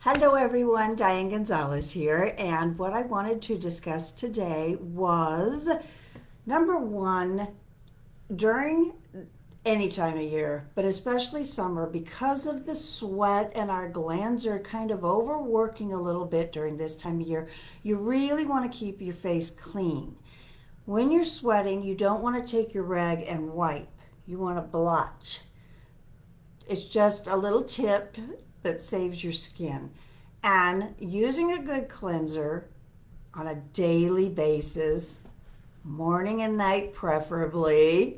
Hello everyone, Diane Gonzalez here, and what I wanted to discuss today was number one, during any time of year, but especially summer, because of the sweat and our glands are kind of overworking a little bit during this time of year, you really want to keep your face clean. When you're sweating, you don't want to take your rag and wipe. You want to blotch. It's just a little tip that saves your skin. And using a good cleanser on a daily basis, morning and night preferably,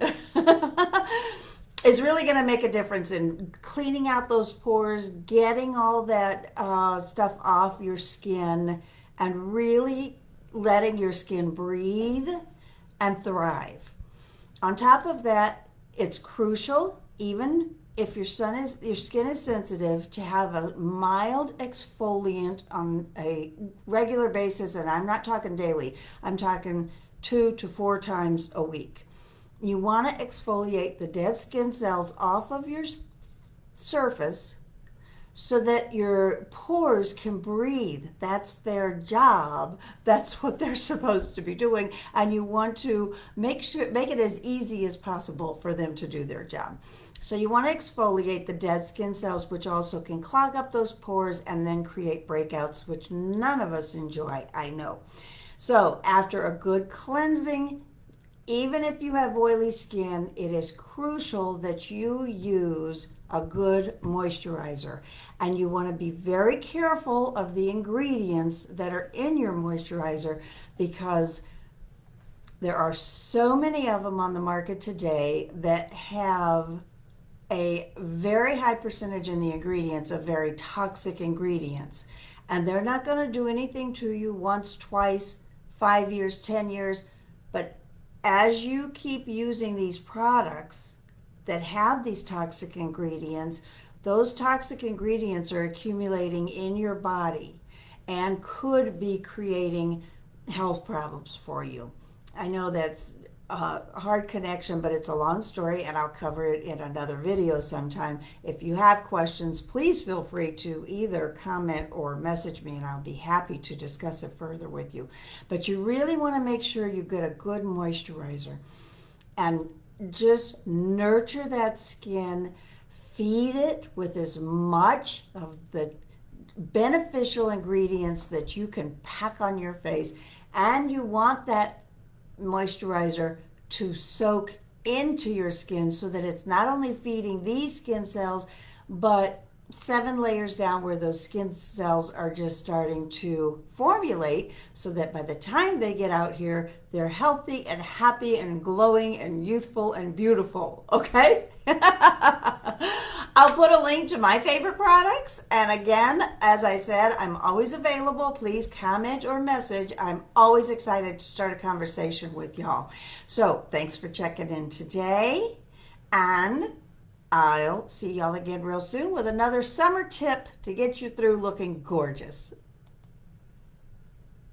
is really going to make a difference in cleaning out those pores, getting all that stuff off your skin, and really letting your skin breathe and thrive. On top of that, it's crucial, even if your skin is sensitive, to have a mild exfoliant on a regular basis, and I'm not talking daily. I'm talking 2 to 4 times a week. You want to exfoliate the dead skin cells off of your surface so that your pores can breathe. That's their job. That's what they're supposed to be doing. And you want to make it as easy as possible for them to do their job. So you want to exfoliate the dead skin cells, which also can clog up those pores and then create breakouts, which none of us enjoy, I know. So after a good cleansing, even if you have oily skin, it is crucial that you use a good moisturizer. And you want to be very careful of the ingredients that are in your moisturizer, because there are so many of them on the market today that have a very high percentage in the ingredients of very toxic ingredients. And they're not going to do anything to you once, twice, 5 years, 10 years, but as you keep using these products that have these toxic ingredients, those toxic ingredients are accumulating in your body and could be creating health problems for you. I know that's a hard connection, but it's a long story, and I'll cover it in another video sometime. If you have questions, please feel free to either comment or message me, and I'll be happy to discuss it further with you. But you really want to make sure you get a good moisturizer and just nurture that skin. Feed it with as much of the beneficial ingredients that you can pack on your face, and you want that moisturizer to soak into your skin so that it's not only feeding these skin cells, but 7 layers down where those skin cells are just starting to formulate, so that by the time they get out here, they're healthy and happy and glowing and youthful and beautiful, okay? I'll put a link to my favorite products. And again, as I said, I'm always available. Please comment or message. I'm always excited to start a conversation with y'all. So thanks for checking in today. And I'll see y'all again real soon with another summer tip to get you through looking gorgeous.